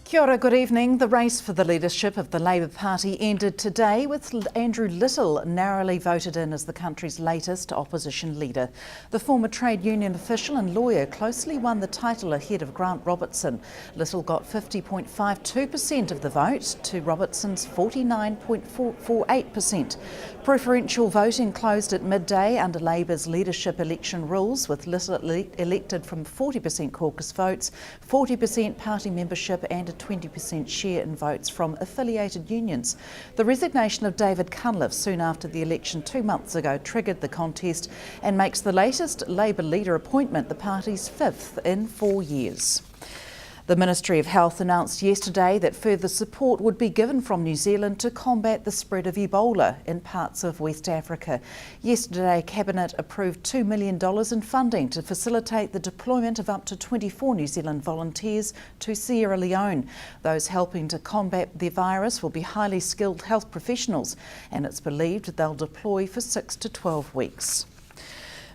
Kia ora, good evening. The race for the leadership of the Labour Party ended today with Andrew Little narrowly voted in as the country's latest opposition leader. The former trade union official and lawyer closely won the title ahead of Grant Robertson. Little got 50.52% of the vote to Robertson's 49.48%. Preferential voting closed at midday under Labour's leadership election rules, with Little elected from 40% caucus votes, 40% party membership and a 20% share in votes from affiliated unions. The resignation of David Cunliffe soon after the election 2 months ago triggered the contest and makes the latest Labour leader appointment the party's 5th in 4 years. The Ministry of Health announced yesterday that further support would be given from New Zealand to combat the spread of Ebola in parts of West Africa. Yesterday, Cabinet approved $2 million in funding to facilitate the deployment of up to 24 New Zealand volunteers to Sierra Leone. Those helping to combat the virus will be highly skilled health professionals, and it's believed they'll deploy for 6 to 12 weeks.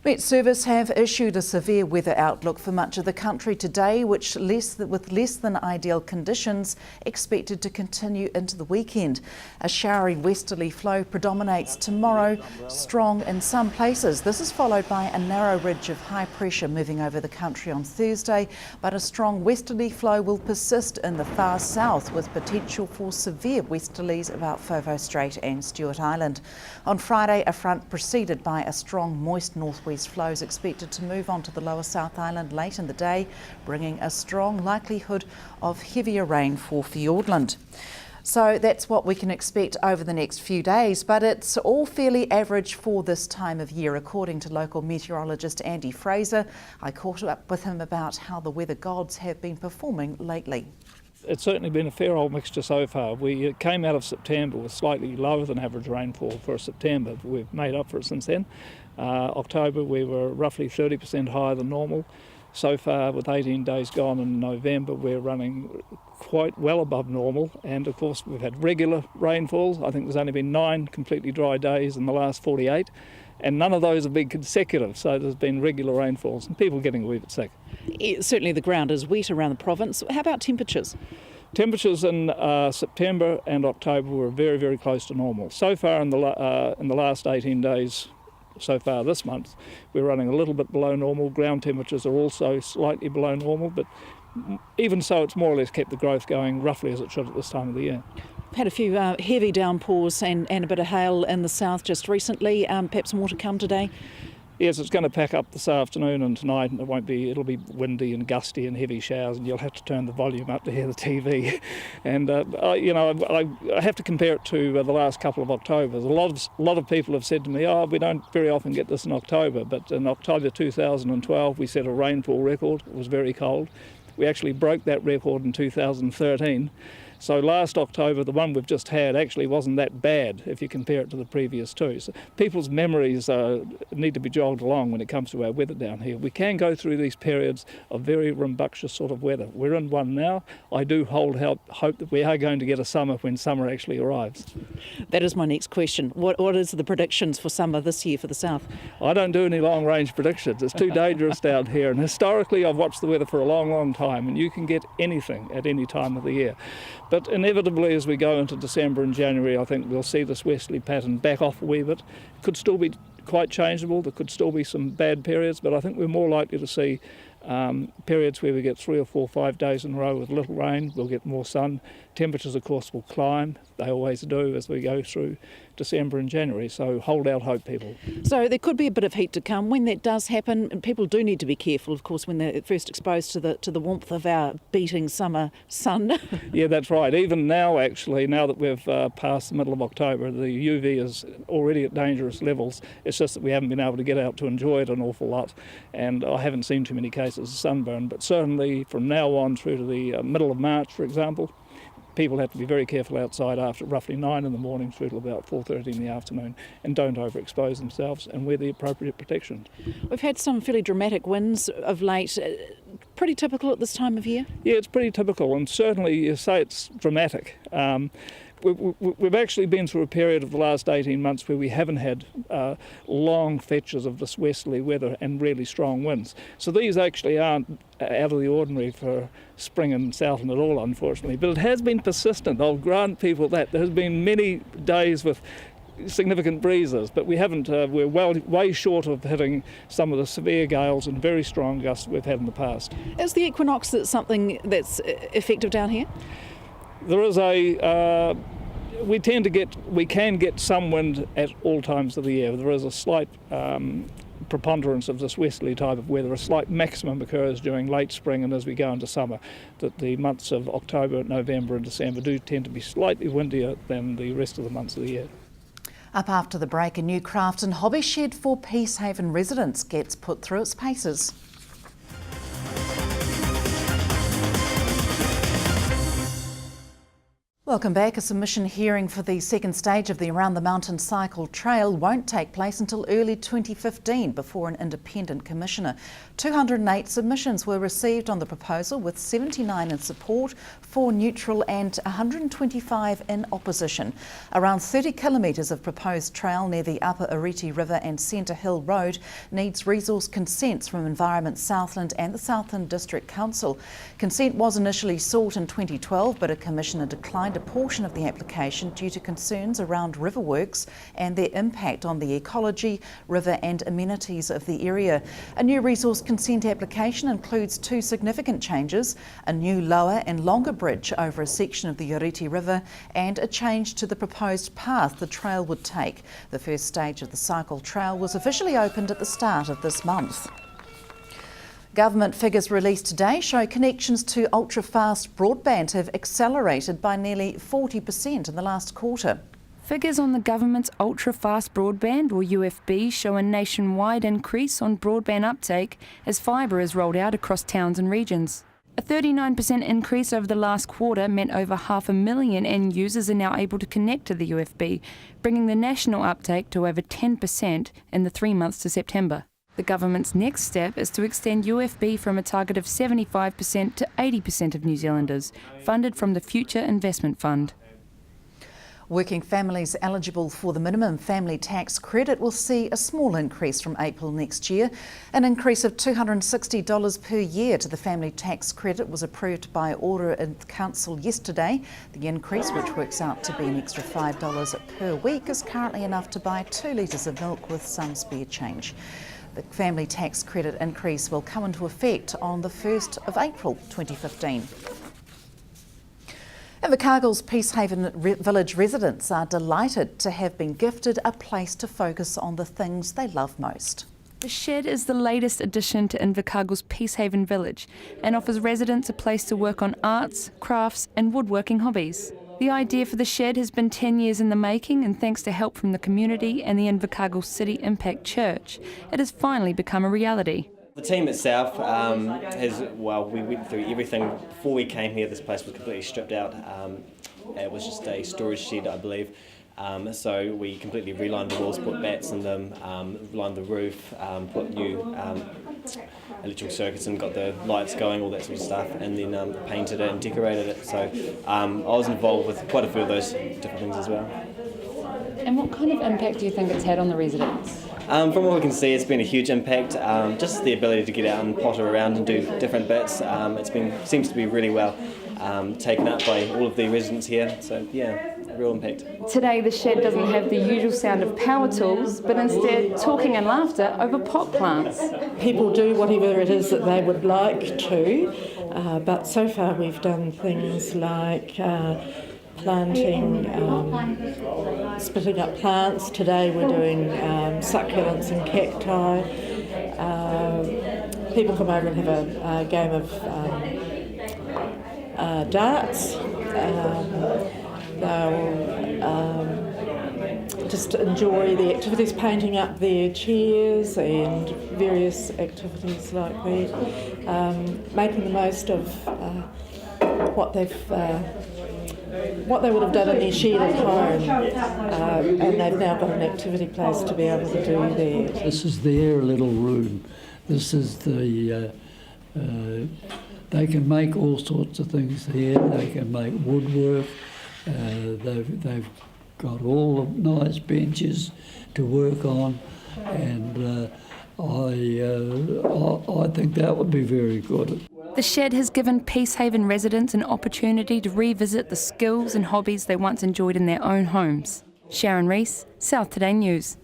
Met Service have issued a severe weather outlook for much of the country today, with less than ideal conditions expected to continue into the weekend. A showery westerly flow predominates tomorrow, strong in some places. This is followed by a narrow ridge of high pressure moving over the country on Thursday, but a strong westerly flow will persist in the far south with potential for severe westerlies about Foveaux Strait and Stewart Island. On Friday, a front preceded by a strong moist northwest flow is expected to move on to the lower South Island late in the day, bringing a strong likelihood of heavier rain for Fiordland. So that's what we can expect over the next few days, but it's all fairly average for this time of year, according to local meteorologist Andy Fraser. I caught up with him about how the weather gods have been performing lately. It's certainly been a fair old mixture so far. We came out of September with slightly lower than average rainfall for September, but we've made up for it since then. October we were roughly 30% higher than normal. So far, with 18 days gone in November, we're running quite well above normal, and of course we've had regular rainfalls. I think there's only been 9 completely dry days in the last 48, and none of those have been consecutive, so there's been regular rainfalls and people getting a wee bit sick. Certainly the ground is wet around the province. How about temperatures? Temperatures in September and October were very, very close to normal. So far in the last 18 days, so far this month, we're running a little bit below normal. Ground temperatures are also slightly below normal, but even so, it's more or less kept the growth going roughly as it should at this time of the year. We've had a few heavy downpours and a bit of hail in the south just recently. Perhaps more to come today? Yes, it's going to pack up this afternoon and tonight, and it'll be windy and gusty and heavy showers, and you'll have to turn the volume up to hear the TV. And I have to compare it to the last couple of Octobers. A lot of people have said to me, we don't very often get this in October, but in October 2012 we set a rainfall record. It was very cold. We actually broke that record in 2013. So last October, the one we've just had actually wasn't that bad if you compare it to the previous two. So people's memories need to be jogged along when it comes to our weather down here. We can go through these periods of very rambunctious sort of weather. We're in one now. I do hold hope that we are going to get a summer when summer actually arrives. That is my next question. What is the predictions for summer this year for the south? I don't do any long-range predictions. It's too dangerous down here. And historically, I've watched the weather for a long, long time, and you can get anything at any time of the year. But inevitably, as we go into December and January, I think we'll see this westerly pattern back off a wee bit. It could still be quite changeable. There could still be some bad periods, but I think we're more likely to see periods where we get 3 or 4 or 5 days in a row with little rain. We'll get more sun. Temperatures, of course, will climb. They always do as we go through December and January. So hold out hope, people. So there could be a bit of heat to come. When that does happen, and people do need to be careful, of course, when they're first exposed to the warmth of our beating summer sun. Yeah, that's right. Even now, actually, now that we've passed the middle of October, the UV is already at dangerous levels. It's just that we haven't been able to get out to enjoy it an awful lot. And I haven't seen too many cases of sunburn. But certainly from now on through to the middle of March, for example, people have to be very careful outside after roughly 9 in the morning through to about 4:30 in the afternoon, and don't overexpose themselves and wear the appropriate protection. We've had some fairly dramatic winds of late. Pretty typical at this time of year? Yeah, it's pretty typical, and certainly you say it's dramatic. We've actually been through a period of the last 18 months where we haven't had long fetches of this westerly weather and really strong winds. So these actually aren't out of the ordinary for spring in Southland at all, unfortunately. But it has been persistent. I'll grant people that. There has been many days with significant breezes, but we haven't. We're way short of hitting some of the severe gales and very strong gusts we've had in the past. Is the equinox something that's effective down here? There is we can get some wind at all times of the year. There is a slight preponderance of this westerly type of weather. A slight maximum occurs during late spring and as we go into summer. That the months of October, November and December do tend to be slightly windier than the rest of the months of the year. Up after the break, a new craft and hobby shed for Peacehaven residents gets put through its paces. Welcome back. A submission hearing for the second stage of the Around the Mountain Cycle Trail won't take place until early 2015 before an independent commissioner. 208 submissions were received on the proposal, with 79 in support, 4 neutral and 125 in opposition. Around 30 kilometres of proposed trail near the Upper Ariti River and Centre Hill Road needs resource consents from Environment Southland and the Southland District Council. Consent was initially sought in 2012, but a commissioner declined a portion of the application due to concerns around river works and their impact on the ecology, river and amenities of the area. A new resource consent application includes 2 significant changes: a new lower and longer bridge over a section of the Ariti River and a change to the proposed path the trail would take. The first stage of the cycle trail was officially opened at the start of this month. Government figures released today show connections to ultra-fast broadband have accelerated by nearly 40% in the last quarter. Figures on the government's ultra-fast broadband, or UFB, show a nationwide increase on broadband uptake as fibre is rolled out across towns and regions. A 39% increase over the last quarter meant over 500,000 end users are now able to connect to the UFB, bringing the national uptake to over 10% in the 3 months to September. The government's next step is to extend UFB from a target of 75% to 80% of New Zealanders, funded from the Future Investment Fund. Working families eligible for the minimum family tax credit will see a small increase from April next year. An increase of $260 per year to the family tax credit was approved by order in council yesterday. The increase, which works out to be an extra $5 per week, is currently enough to buy 2 litres of milk with some spare change. The family tax credit increase will come into effect on the 1st of April 2015. Invercargill's Peacehaven Village residents are delighted to have been gifted a place to focus on the things they love most. The shed is the latest addition to Invercargill's Peacehaven Village and offers residents a place to work on arts, crafts and woodworking hobbies. The idea for the shed has been 10 years in the making, and thanks to help from the community and the Invercargill City Impact Church, it has finally become a reality. The team itself we went through everything. Before we came here, this place was completely stripped out. It was just a storage shed, I believe. So we completely relined the walls, put bats in them, lined the roof, put new electrical circuits and got the lights going, all that sort of stuff, and then painted it and decorated it. So I was involved with quite a few of those different things as well. And what kind of impact do you think it's had on the residents? From what we can see, it's been a huge impact. Just the ability to get out and potter around and do different bits. Seems to be really well taken up by all of the residents here. So yeah, a real impact. Today the shed doesn't have the usual sound of power tools, but instead talking and laughter over pot plants. People do whatever it is that they would like to, but so far we've done things like planting, splitting up plants. Today we're doing succulents and cacti. People come over and have a game of darts. They'll just enjoy the activities, painting up their chairs and various activities like that, making the most of what they would have done in their shed at home, and they've now got an activity place to be able to do that. This is their little room. This is the, they can make all sorts of things here. They can make woodwork, They've got all the nice benches to work on, and I think that would be very good. The shed has given Peacehaven residents an opportunity to revisit the skills and hobbies they once enjoyed in their own homes. Sharon Rees, South Today News.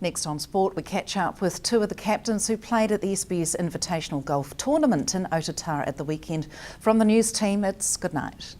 Next on sport, we catch up with two of the captains who played at the SBS Invitational Golf Tournament in Otatara at the weekend. From the news team, it's good night.